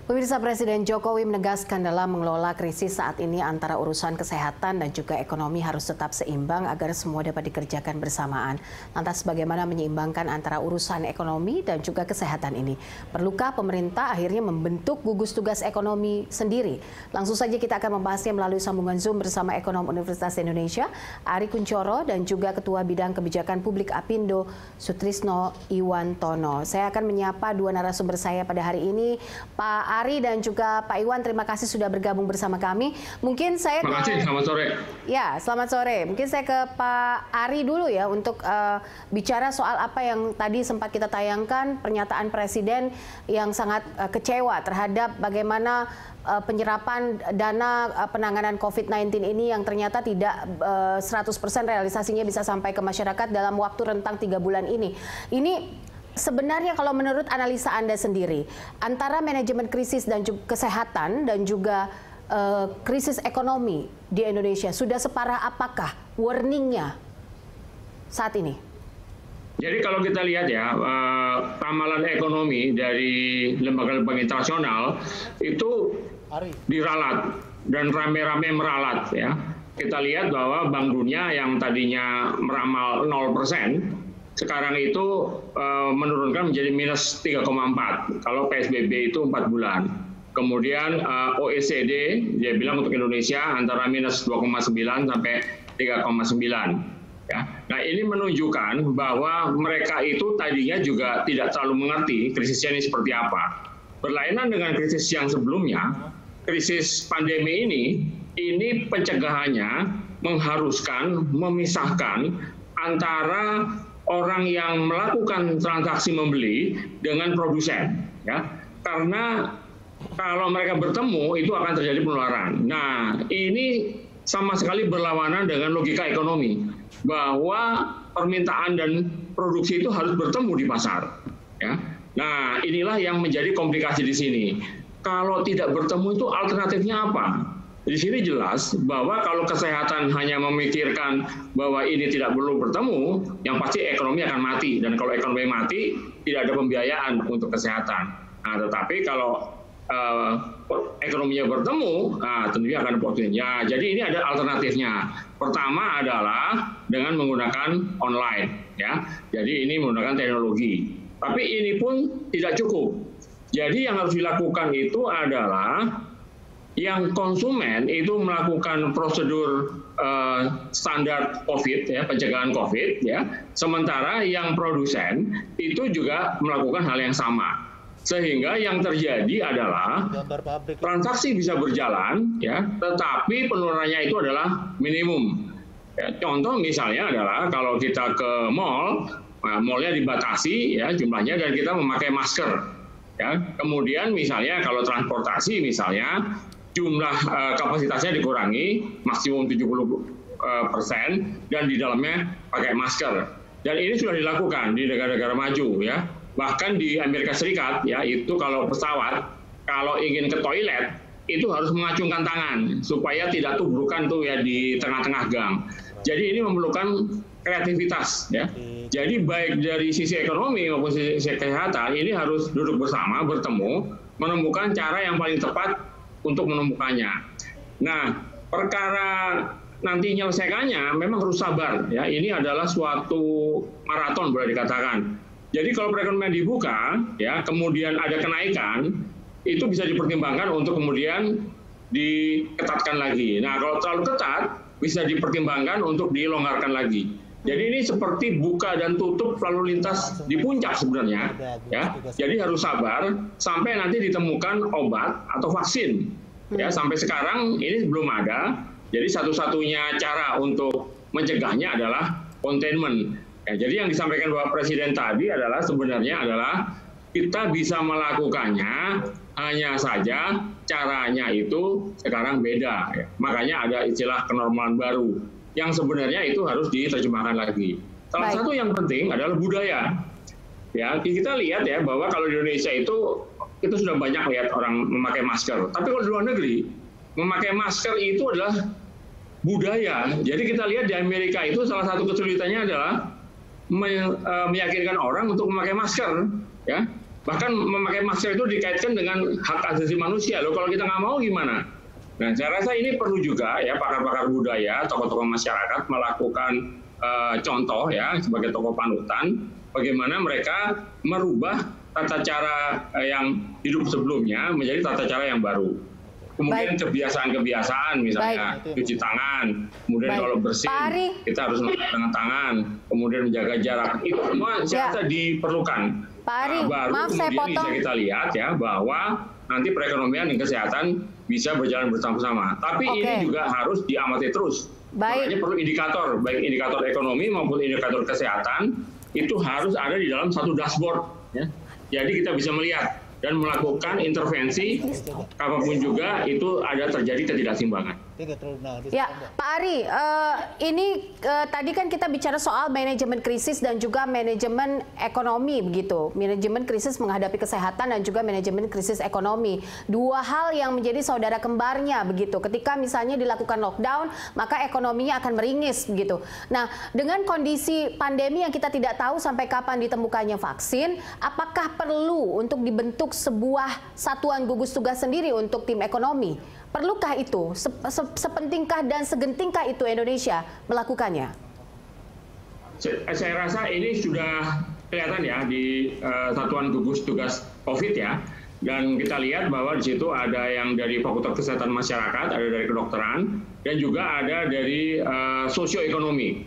Pemirsa, Presiden Jokowi menegaskan dalam mengelola krisis saat ini antara urusan kesehatan dan juga ekonomi harus tetap seimbang agar semua dapat dikerjakan bersamaan. Lantas bagaimana menyeimbangkan antara urusan ekonomi dan juga kesehatan ini? Perlukah pemerintah akhirnya membentuk gugus tugas ekonomi sendiri? Langsung saja kita akan membahasnya melalui sambungan Zoom bersama Ekonom Universitas Indonesia, Ari Kunchoro, dan juga Ketua Bidang Kebijakan Publik Apindo, Sutrisno Iwantono. Saya akan menyapa dua narasumber saya pada hari ini, Pak Ari dan juga Pak Iwan. Terima kasih sudah bergabung bersama kami. Mungkin saya Terima kasih, selamat sore. Ya, selamat sore. Mungkin saya ke Pak Ari dulu ya untuk bicara soal apa yang tadi sempat kita tayangkan, pernyataan Presiden yang sangat kecewa terhadap bagaimana penyerapan dana penanganan COVID-19 ini yang ternyata tidak 100% realisasinya bisa sampai ke masyarakat dalam waktu rentang 3 bulan ini. Ini sebenarnya kalau menurut analisa Anda sendiri, antara manajemen krisis dan juga kesehatan dan juga krisis ekonomi di Indonesia, sudah separah apakah warningnya saat ini? Jadi kalau kita lihat ya, ramalan ekonomi dari lembaga-lembaga internasional itu diralat dan rame-rame meralat ya. Kita lihat bahwa Bank Dunia yang tadinya meramal 0%, sekarang itu menurunkan menjadi minus 3,4 kalau PSBB itu 4 bulan. Kemudian OECD dia bilang untuk Indonesia antara minus 2,9 sampai 3,9. Ya. Nah ini menunjukkan bahwa mereka itu tadinya juga tidak terlalu mengerti krisisnya ini seperti apa. Berlainan dengan krisis yang sebelumnya, krisis pandemi ini pencegahannya mengharuskan memisahkan antara orang yang melakukan transaksi membeli dengan produsen, ya, karena kalau mereka bertemu itu akan terjadi penularan. Nah, ini sama sekali berlawanan dengan logika ekonomi bahwa permintaan dan produksi itu harus bertemu di pasar, ya. Nah, inilah yang menjadi komplikasi di sini. Kalau tidak bertemu itu alternatifnya apa? Di sini jelas bahwa kalau kesehatan hanya memikirkan bahwa ini tidak perlu bertemu, yang pasti ekonomi akan mati. Dan kalau ekonomi mati, tidak ada pembiayaan untuk kesehatan. Nah, tetapi kalau ekonominya bertemu, nah, tentunya akan ada potensinya. Jadi ini ada alternatifnya. Pertama adalah dengan menggunakan online, ya. Jadi ini menggunakan teknologi. Tapi ini pun tidak cukup. Jadi yang harus dilakukan itu adalah yang konsumen itu melakukan prosedur standar COVID, ya, pencegahan COVID, ya. Sementara yang produsen itu juga melakukan hal yang sama. Sehingga yang terjadi adalah transaksi bisa berjalan, ya, tetapi penularannya itu adalah minimum. Ya, contoh misalnya adalah kalau kita ke mall, mallnya dibatasi, ya, jumlahnya dan kita memakai masker. Ya. Kemudian misalnya kalau transportasi misalnya jumlah kapasitasnya dikurangi maksimum 70% dan di dalamnya pakai masker. Dan ini sudah dilakukan di negara-negara maju, ya. Bahkan di Amerika Serikat, ya, itu kalau pesawat kalau ingin ke toilet itu harus mengacungkan tangan supaya tidak tubrukan tuh ya di tengah-tengah gang. Jadi ini memerlukan kreativitas, ya. Jadi baik dari sisi ekonomi maupun sisi kesehatan ini harus duduk bersama, bertemu, menemukan cara yang paling tepat untuk menemukannya. Nah, perkara nanti menyelesaikannya memang harus sabar, ya. Ini adalah suatu maraton boleh dikatakan. Jadi kalau perekonomian dibuka, ya, kemudian ada kenaikan, itu bisa dipertimbangkan untuk kemudian diketatkan lagi. Nah, kalau terlalu ketat, bisa dipertimbangkan untuk dilonggarkan lagi. Jadi ini seperti buka dan tutup lalu lintas di puncak sebenarnya, ya. Jadi harus sabar sampai nanti ditemukan obat atau vaksin. Ya, sampai sekarang ini belum ada. Jadi satu-satunya cara untuk mencegahnya adalah containment. Ya, jadi yang disampaikan Bapak Presiden tadi adalah sebenarnya adalah kita bisa melakukannya, hanya saja caranya itu sekarang beda. Ya. Makanya ada istilah kenormalan baru yang sebenarnya itu harus diterjemahkan lagi. Salah satu yang penting adalah budaya. Ya, kita lihat ya bahwa kalau di Indonesia itu sudah banyak lihat orang memakai masker. Tapi kalau di luar negeri memakai masker itu adalah budaya. Jadi kita lihat di Amerika itu salah satu kesulitannya adalah meyakinkan orang untuk memakai masker, ya. Bahkan memakai masker itu dikaitkan dengan hak asasi manusia. Loh, kalau kita nggak mau gimana? Nah, saya rasa ini perlu juga ya pakar-pakar budaya, tokoh-tokoh masyarakat melakukan contoh ya sebagai tokoh panutan, bagaimana mereka merubah tata cara yang hidup sebelumnya menjadi tata cara yang baru. Kemudian kebiasaan-kebiasaan misalnya cuci tangan, kemudian kalau bersin kita harus menggunakan tangan, kemudian menjaga jarak, itu semua saya rasa diperlukan. Pak Ari, baru maaf kemudian saya potong. bisa kita lihat ya bahwa nanti perekonomian dan kesehatan bisa berjalan bersama-sama. Tapi ini juga harus diamati terus. Makanya perlu indikator, baik indikator ekonomi maupun indikator kesehatan itu harus ada di dalam satu dashboard. Ya. Jadi kita bisa melihat dan melakukan intervensi apapun juga itu ada terjadi ketidakseimbangan. Ya, Pak Ari, ini tadi kan kita bicara soal manajemen krisis dan juga manajemen ekonomi begitu. Manajemen krisis menghadapi kesehatan dan juga manajemen krisis ekonomi. Dua hal yang menjadi saudara kembarnya begitu. Ketika misalnya dilakukan lockdown, maka ekonominya akan meringis begitu. Nah, dengan kondisi pandemi yang kita tidak tahu sampai kapan ditemukannya vaksin, apakah perlu untuk dibentuk sebuah satuan gugus tugas sendiri untuk tim ekonomi? Perlukah itu? Sepentingkah dan segentingkah itu Indonesia melakukannya? Saya rasa ini sudah kelihatan ya di Satuan Gugus Tugas COVID ya. Dan kita lihat bahwa di situ ada yang dari Fakultas Kesehatan Masyarakat, ada dari kedokteran, dan juga ada dari sosioekonomi.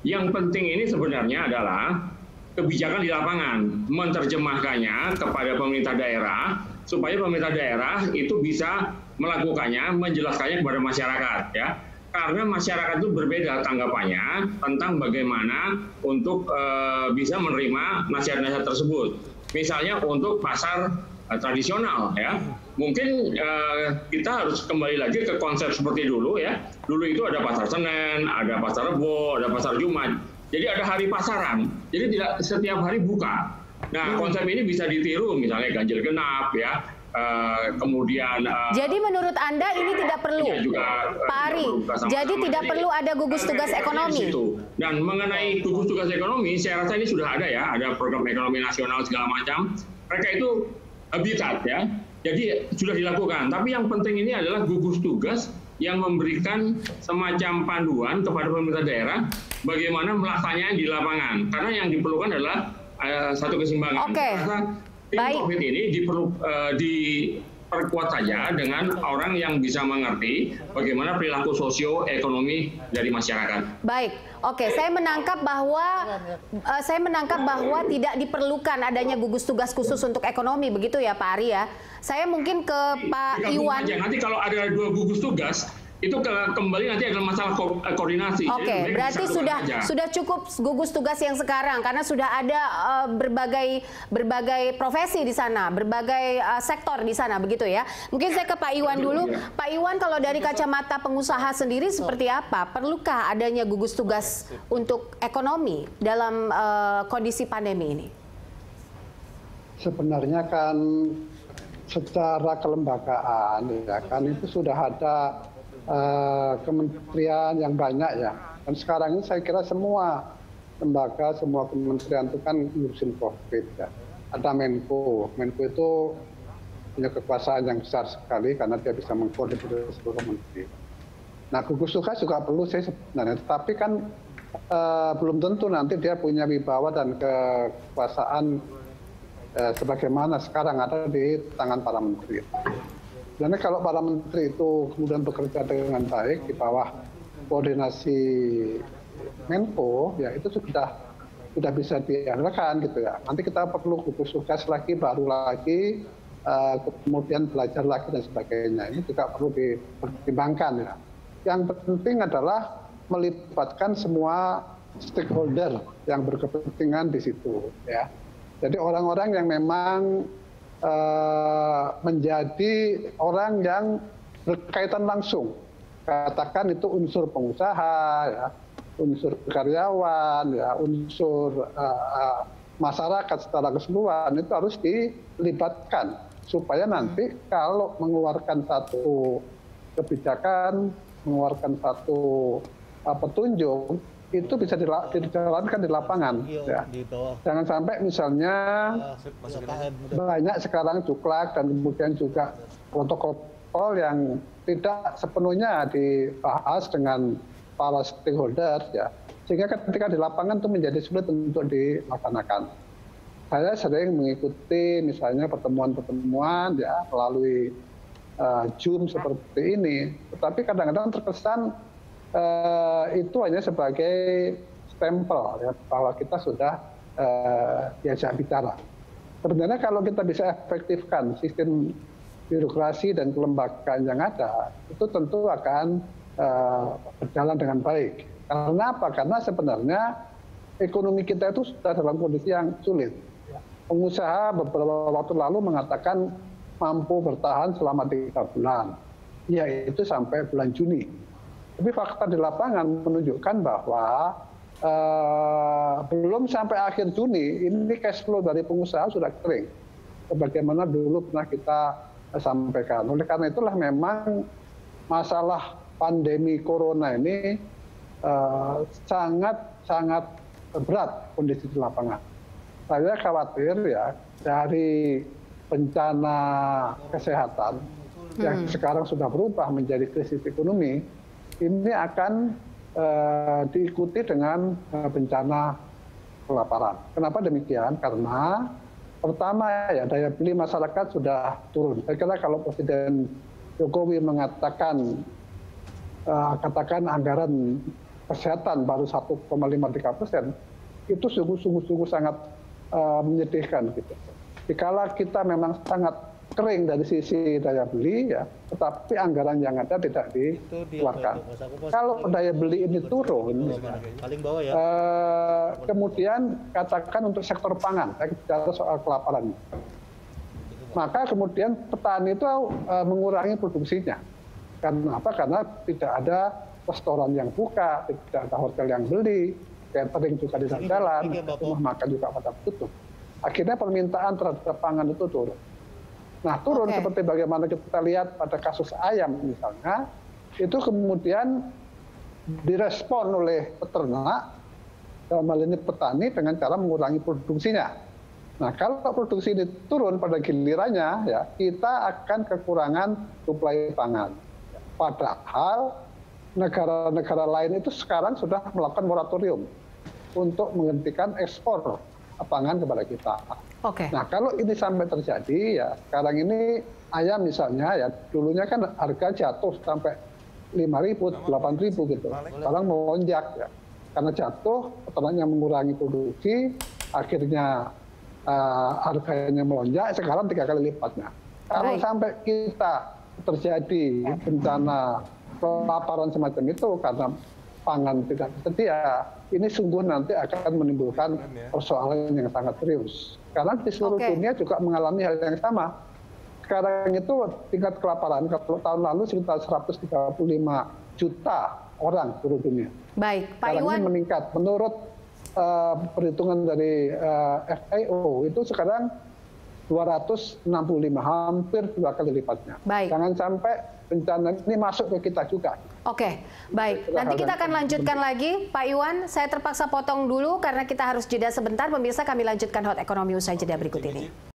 Yang penting ini sebenarnya adalah kebijakan di lapangan, menerjemahkannya kepada pemerintah daerah, supaya pemerintah daerah itu bisa melakukannya, menjelaskannya kepada masyarakat ya. Karena masyarakat itu berbeda tanggapannya tentang bagaimana untuk bisa menerima nasihat-nasihat tersebut. Misalnya untuk pasar tradisional ya. Mungkin kita harus kembali lagi ke konsep seperti dulu ya. Dulu itu ada pasar Senen, ada pasar Rebo, ada pasar Jumat. Jadi ada hari pasaran. Jadi tidak setiap hari buka. Nah, konsep ini bisa ditiru misalnya ganjil genap ya. Kemudian jadi menurut Anda ini tidak perlu, Pak Ari. Jadi tidak perlu ada gugus tugas ekonomi. Dan mengenai gugus tugas ekonomi, saya rasa ini sudah ada ya, ada program ekonomi nasional segala macam. Mereka itu habitat ya, jadi sudah dilakukan. Tapi yang penting ini adalah gugus tugas yang memberikan semacam panduan kepada pemerintah daerah bagaimana melaksanakannya di lapangan. Karena yang diperlukan adalah satu keseimbangan. Tim COVID ini diperkuat saja dengan orang yang bisa mengerti bagaimana perilaku sosio-ekonomi dari masyarakat. Baik, oke. Saya menangkap bahwa tidak diperlukan adanya gugus tugas khusus untuk ekonomi, begitu ya Pak Ari ya. Saya mungkin ke Pak Iwan. Nanti kalau ada dua gugus tugas, itu kembali nanti adalah masalah koordinasi. Oke, berarti sudah cukup gugus tugas yang sekarang karena sudah ada berbagai profesi di sana, berbagai sektor di sana, begitu ya. Mungkin saya ke Pak Iwan dulu. Pak Iwan, kalau dari kacamata pengusaha sendiri seperti apa? Perlukah adanya gugus tugas untuk ekonomi dalam kondisi pandemi ini? Sebenarnya kan secara kelembagaan ya kan itu sudah ada kementerian yang banyak ya. Dan sekarang ini saya kira semua lembaga, semua kementerian itu kan ngurusin COVID ya. Ada Menko. Menko itu punya kekuasaan yang besar sekali karena dia bisa mengkoordinasi seluruh menteri. Nah, gugus tugas juga perlu sih sebenarnya. Tetapi kan belum tentu nanti dia punya wibawa dan kekuasaan sebagaimana sekarang ada di tangan para menteri. Dan kalau para menteri itu kemudian bekerja dengan baik di bawah koordinasi Menko, ya itu sudah bisa diandalkan gitu ya. Nanti kita perlu gugus tugas lagi, baru lagi, kemudian belajar lagi dan sebagainya. Ini juga perlu dipertimbangkan ya. Yang penting adalah melibatkan semua stakeholder yang berkepentingan di situ ya. Jadi orang-orang yang memang menjadi orang yang berkaitan langsung, katakan itu unsur pengusaha, ya, unsur karyawan, ya, unsur masyarakat secara keseluruhan itu harus dilibatkan supaya nanti kalau mengeluarkan satu kebijakan, mengeluarkan satu petunjuk itu bisa dijalankan di lapangan. Ya. Jangan sampai misalnya banyak sekarang cuklak dan kemudian juga protokol yang tidak sepenuhnya dibahas dengan para stakeholder, ya. Sehingga ketika di lapangan itu menjadi sulit untuk dilaksanakan. Saya sering mengikuti misalnya pertemuan-pertemuan ya melalui Zoom seperti ini, tetapi kadang-kadang terkesan itu hanya sebagai stempel ya, bahwa kita sudah diajak bicara. Sebenarnya kalau kita bisa efektifkan sistem birokrasi dan kelembagaan yang ada, itu tentu akan berjalan dengan baik. Karena apa? Karena sebenarnya ekonomi kita itu sudah dalam kondisi yang sulit. Pengusaha beberapa waktu lalu mengatakan mampu bertahan selama 3 bulan, yaitu sampai bulan Juni. Tapi fakta di lapangan menunjukkan bahwa belum sampai akhir Juni, ini cash flow dari pengusaha sudah kering. Sebagaimana dulu pernah kita sampaikan. Oleh karena itulah memang masalah pandemi corona ini sangat berat kondisi di lapangan. Saya khawatir ya dari bencana kesehatan yang sekarang sudah berubah menjadi krisis ekonomi, ini akan diikuti dengan bencana kelaparan. Kenapa demikian? Karena pertama ya daya beli masyarakat sudah turun. Saya kira kalau Presiden Jokowi mengatakan katakan anggaran kesehatan baru 1,53%, itu sungguh-sungguh sangat menyedihkan gitu. Dikala kita memang sangat kering dari sisi daya beli ya, tetapi anggaran yang ada tidak dikeluarkan. Kalau daya beli ini turun, kemudian katakan untuk sektor pangan, saya bicara soal kelaparan, maka kemudian petani itu mengurangi produksinya. Karena apa? Karena tidak ada restoran yang buka, tidak ada hotel yang beli, catering juga tidak jalan, rumah makan juga pada tutup. Akhirnya permintaan terhadap pangan itu turun. Nah, turun seperti bagaimana kita lihat pada kasus ayam misalnya, itu kemudian direspon oleh peternak, dalam hal ini petani, dengan cara mengurangi produksinya. Nah, kalau produksi ini turun pada gilirannya, ya kita akan kekurangan suplai pangan. Padahal negara-negara lain itu sekarang sudah melakukan moratorium untuk menghentikan ekspor pangan kepada kita. Nah, kalau ini sampai terjadi, ya sekarang ini ayam misalnya, ya dulunya kan harga jatuh sampai 5.000, 8.000 gitu. Sekarang melonjak ya, karena jatuh, peternaknya mengurangi produksi, akhirnya harganya melonjak, sekarang 3 kali lipatnya. Kalau sampai kita terjadi bencana kelaparan semacam itu karena pangan tidak tersedia, ini sungguh nanti akan menimbulkan persoalan yang sangat serius. Karena di seluruh dunia juga mengalami hal yang sama. Sekarang itu tingkat kelaparan, kalau tahun lalu sekitar 135 juta orang seluruh dunia. Baik, Pak Iwan. Sekarang ini meningkat. Menurut perhitungan dari FAO, itu sekarang 265, hampir 2 kali lipatnya. Baik. Jangan sampai bencana ini masuk ke kita juga. Oke, baik. Nanti kita akan lanjutkan lagi, Pak Iwan. Saya terpaksa potong dulu karena kita harus jeda sebentar. Pemirsa, kami lanjutkan Hot Ekonomi usai jeda berikut ini.